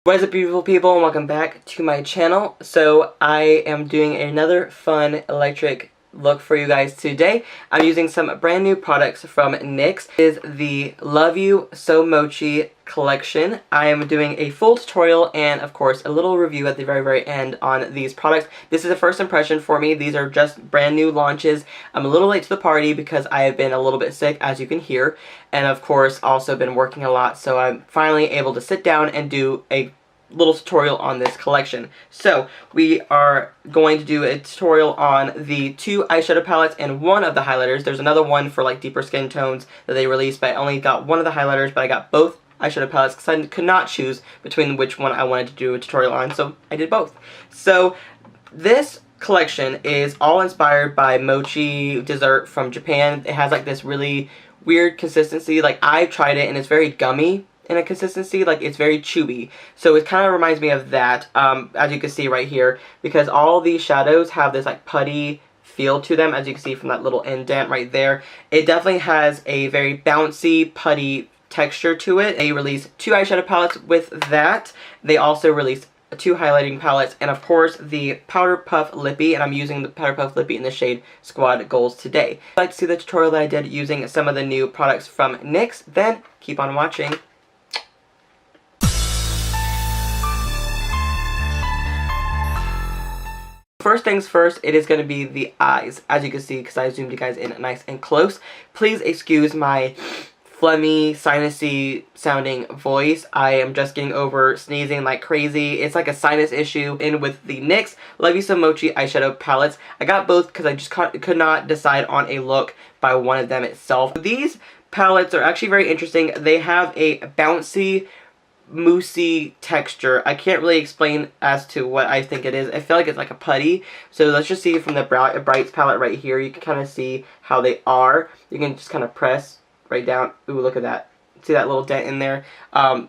What is up, beautiful people, and welcome back to my channel. So I am doing another fun electric look for you guys today. I'm using some brand new products from NYX. This is the Love You So Mochi collection. I am doing a full tutorial and of course a little review at the very end on these products. This is a first impression for me. These are just brand new launches. I'm a little late to the party because I have been a little bit sick, as you can hear, and of course also been working a lot, so I'm finally able to sit down and do a little tutorial on this collection. So we are going to do a tutorial on the 2 eyeshadow palettes and one of the highlighters. There's another one for like deeper skin tones that they released, but I only got one of the highlighters, but I got both eyeshadow palettes because I could not choose between which one I wanted to do a tutorial on, so I did both. So this collection is all inspired by Mochi dessert from Japan. It has like this really weird consistency. Like, I've tried it and it's very gummy in a consistency, like it's very chewy. So it kind of reminds me of that, as you can see right here, because all these shadows have this like putty feel to them, as you can see from that little indent right there. It definitely has a very bouncy, putty texture to it. They released 2 eyeshadow palettes with that. They also released 2 highlighting palettes, and of course the Powder Puff Lippy, and I'm using the Powder Puff Lippy in the shade Squad Goals today. If you'd like to see the tutorial that I did using some of the new products from NYX, then keep on watching. First things first, it is going to be the eyes, as you can see, because I zoomed you guys in nice and close. Please excuse my phlegmy, sinusy sounding voice. I am just getting over sneezing like crazy. It's like a sinus issue. In with the NYX Love You So Mochi eyeshadow palettes. I got both because I just could not decide on a look by one of them itself. These palettes are actually very interesting. They have a bouncy, moussey texture. I can't really explain as to what I think it is. I feel like it's like a putty. So let's just see from the Brights palette right here. You can kind of see how they are. You can just kind of press right down. Ooh, look at that. See that little dent in there?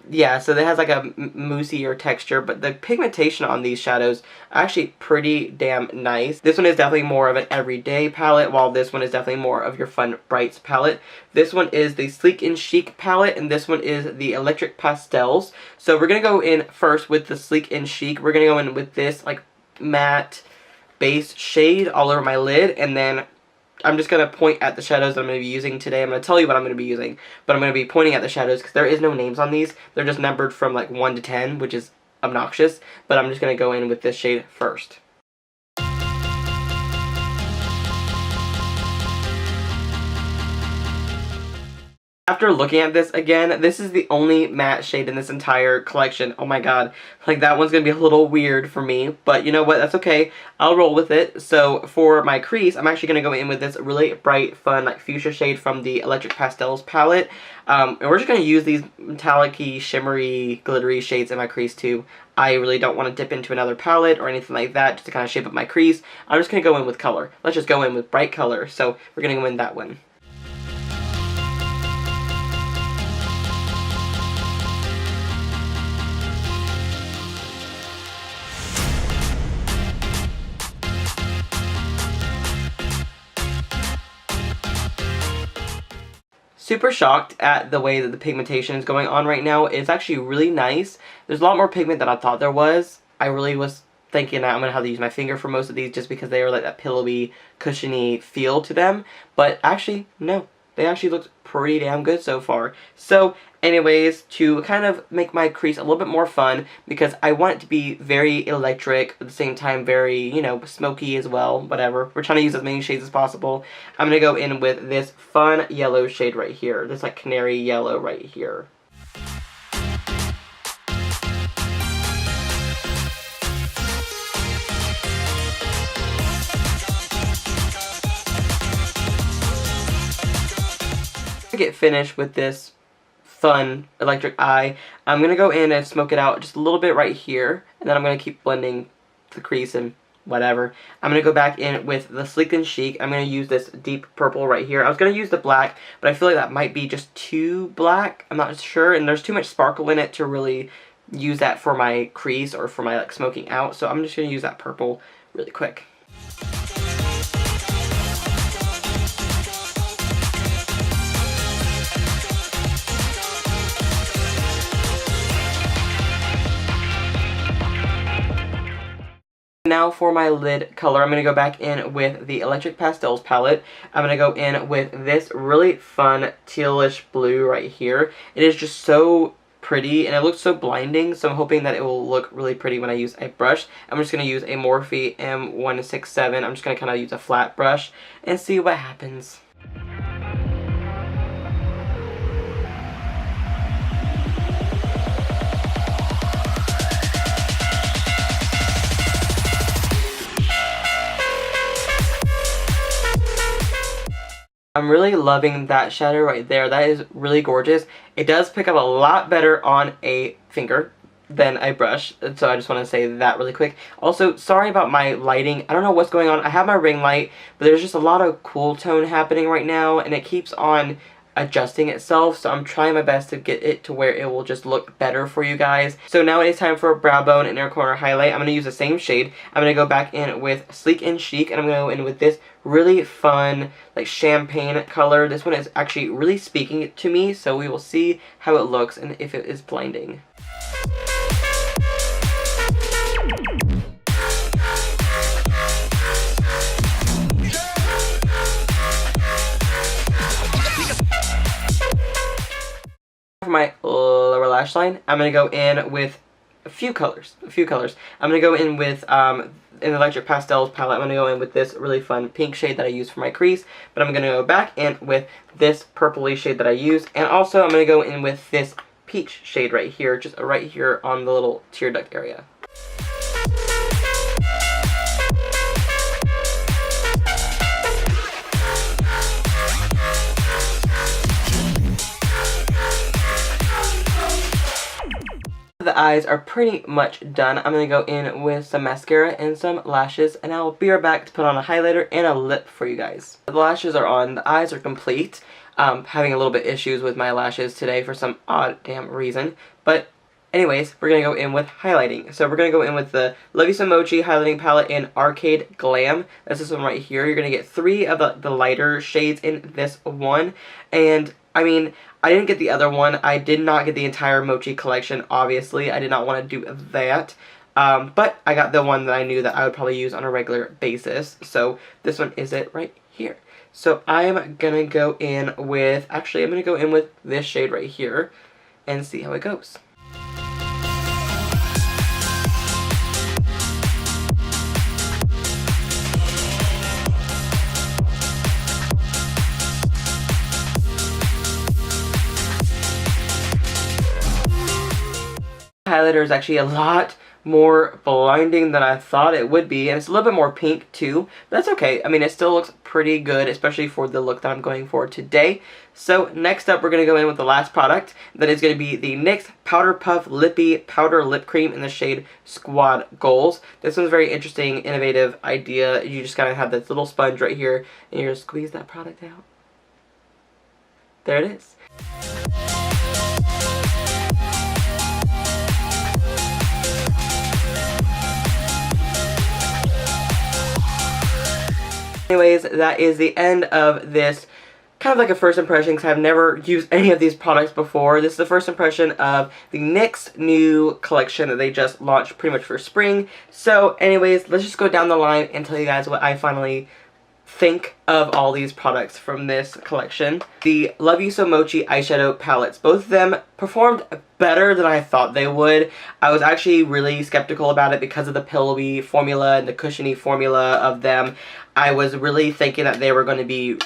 Yeah, so it has like a moussier texture, but the pigmentation on these shadows are actually pretty damn nice. This one is definitely more of an everyday palette, while this one is definitely more of your fun Brights palette. This one is the Sleek and Chic palette, and this one is the Electric Pastels. So we're going to go in first with the Sleek and Chic. We're going to go in with this like matte base shade all over my lid, and then I'm just going to point at the shadows that I'm going to be using today. I'm going to tell you what I'm going to be using, but I'm going to be pointing at the shadows because there is no names on these. They're just numbered from like 1 to 10, which is obnoxious, but I'm just going to go in with this shade first. After looking at this again, this is the only matte shade in this entire collection. Oh my god, like that one's going to be a little weird for me, but you know what, that's okay. I'll roll with it. So for my crease, I'm actually going to go in with this really bright, fun, like fuchsia shade from the Electric Pastels palette. And we're just going to use these metallic-y, shimmery, glittery shades in my crease too. I really don't want to dip into another palette or anything like that, just to kind of shape up my crease. I'm just going to go in with color. Let's just go in with bright color. So we're going to go in that one. Super shocked at the way that the pigmentation is going on right now. It's actually really nice. There's a lot more pigment than I thought there was. I really was thinking that I'm going to have to use my finger for most of these just because they are like that pillowy, cushiony feel to them. But actually, no. They actually looked pretty damn good so far. So, anyways, to kind of make my crease a little bit more fun, because I want it to be very electric, at the same time very, you know, smoky as well, whatever. We're trying to use as many shades as possible. I'm going to go in with this fun yellow shade right here. This like canary yellow right here. Get finished with this fun electric eye, I'm going to go in and smoke it out just a little bit right here, and then I'm going to keep blending the crease and whatever. I'm going to go back in with the Sleek and Chic. I'm going to use this deep purple right here. I was going to use the black, but I feel like that might be just too black. I'm not sure, and there's too much sparkle in it to really use that for my crease or for my like smoking out, so I'm just going to use that purple really quick. Now for my lid color, I'm going to go back in with the Electric Pastels palette. I'm going to go in with this really fun tealish blue right here. It is just so pretty and it looks so blinding, so I'm hoping that it will look really pretty when I use a brush. I'm just going to use a Morphe M167. I'm just going to kind of use a flat brush and see what happens. I'm really loving that shadow right there. That is really gorgeous. It does pick up a lot better on a finger than a brush, so I just want to say that really quick. Also, sorry about my lighting. I don't know what's going on. I have my ring light, but there's just a lot of cool tone happening right now, and it keeps on adjusting itself, so I'm trying my best to get it to where it will just look better for you guys. So now it is time for a brow bone and inner corner highlight. I'm going to use the same shade. I'm going to go back in with Sleek and Chic, and I'm going to go in with this really fun like champagne color. This one is actually really speaking to me, so we will see how it looks and if it is blinding. For my lower lash line, I'm going to go in with a few colors. I'm going to go in with an Electric Pastels palette. I'm going to go in with this really fun pink shade that I use for my crease, but I'm going to go back in with this purpley shade that I use, and also I'm going to go in with this peach shade right here, just right here on the little tear duct area. The eyes are pretty much done. I'm going to go in with some mascara and some lashes, and I will be right back to put on a highlighter and a lip for you guys. The lashes are on, the eyes are complete. Having a little bit issues with my lashes today for some odd damn reason, but anyways, we're going to go in with highlighting. So we're going to go in with the Levy Mochi highlighting palette in Arcade Glam. That's this one right here. You're going to get 3 of the lighter shades in this one, and I mean, I didn't get the other one. I did not get the entire Mochi collection, obviously. I did not want to do that. But I got the one that I knew that I would probably use on a regular basis. So this one is it right here. So I'm going to go in with, actually I'm going to go in with this shade right here and see how it goes. Highlighter is actually a lot more blinding than I thought it would be, and it's a little bit more pink too, but that's okay. I mean, it still looks pretty good, especially for the look that I'm going for today. So next up, we're going to go in with the last product. That is going to be the NYX Powder Puff Lippy Powder Lip Cream in the shade Squad Goals. This one's a very interesting, innovative idea. You just kind of have this little sponge right here, and you just squeeze that product out. There it is. Anyways, that is the end of this kind of like a first impression, because I've never used any of these products before. This is the first impression of the NYX new collection that they just launched pretty much for spring. So anyways, let's just go down the line and tell you guys what I finally think of all these products from this collection. The Love You So Mochi eyeshadow palettes, both of them performed better than I thought they would. I was actually really skeptical about it because of the pillowy formula and the cushiony formula of them. I was really thinking that they were going to be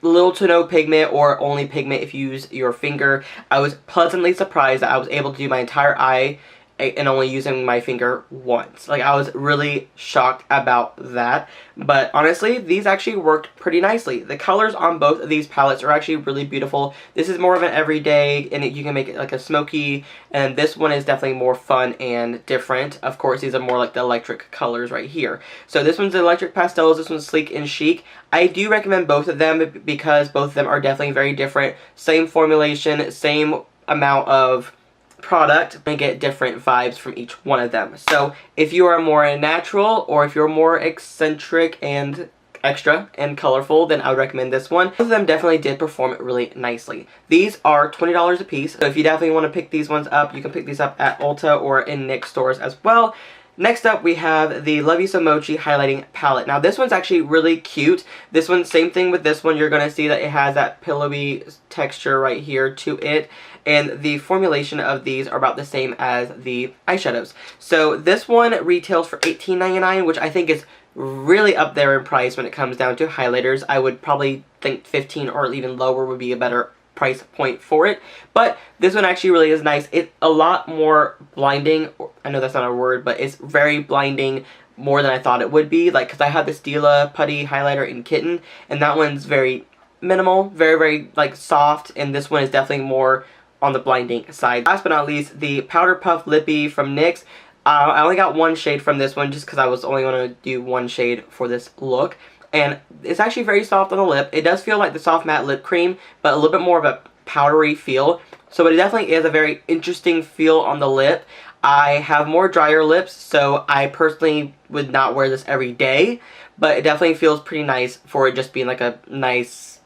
little to no pigment, or only pigment if you use your finger. I was pleasantly surprised that I was able to do my entire eye and only using my finger once. Like, I was really shocked about that. But honestly, these actually worked pretty nicely. The colors on both of these palettes are actually really beautiful. This is more of an everyday, and you can make it like a smoky, and this one is definitely more fun and different. Of course, these are more like the electric colors right here. So this one's Electric Pastels, this one's Sleek and Chic. I do recommend both of them because both of them are definitely very different. Same formulation, same amount of product, and get different vibes from each one of them. So if you are more natural, or if you're more eccentric and extra and colorful, then I would recommend this one. Both of them definitely did perform really nicely. These are $20 a piece, so if you definitely want to pick these ones up, you can pick these up at Ulta or in NYX stores as well. Next up, we have the Levy Mochi highlighting palette. Now, this one's actually really cute. This one, same thing with this one. You're going to see that it has that pillowy texture right here to it. And the formulation of these are about the same as the eyeshadows. So this one retails for $18.99, which I think is really up there in price when it comes down to highlighters. I would probably think $15 or even lower would be a better price point for it. But this one actually really is nice. It's a lot more blinding. I know that's not a word, but it's very blinding, more than I thought it would be. Like, because I had the Stila Putty highlighter in Kitten, and that one's very minimal, very like soft, and this one is definitely more on the blinding side. Last but not least, the Powder Puff Lippy from NYX. I only got one shade from this one just because I was only going to do one shade for this look. And it's actually very soft on the lip. It does feel like the soft matte lip cream, but a little bit more of a powdery feel. So it definitely is a very interesting feel on the lip. I have more drier lips, so I personally would not wear this every day. But it definitely feels pretty nice for it just being like a nice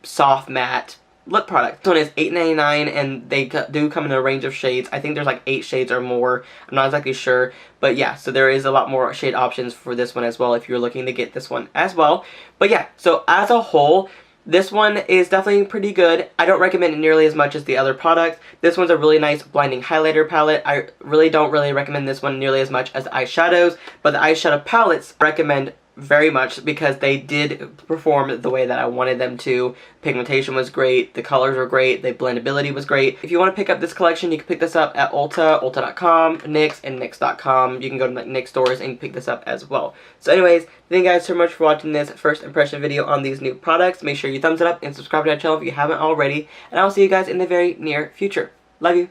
soft matte lip product. This one is $8.99, and they do come in a range of shades. I think there's like 8 shades or more. I'm not exactly sure. But yeah, so there is a lot more shade options for this one as well if you're looking to get this one as well. But yeah, so as a whole, this one is definitely pretty good. I don't recommend it nearly as much as the other products. This one's a really nice blinding highlighter palette. I don't really recommend this one nearly as much as the eyeshadows. But the eyeshadow palettes I recommend very much because they did perform the way that I wanted them to. Pigmentation was great, the colors were great, the blendability was great. If you want to pick up this collection, you can pick this up at Ulta, Ulta.com, NYX, and NYX.com. You can go to like NYX stores and pick this up as well. So anyways, thank you guys so much for watching this first impression video on these new products. Make sure you thumbs it up and subscribe to our channel if you haven't already. And I'll see you guys in the very near future. Love you.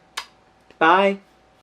Bye.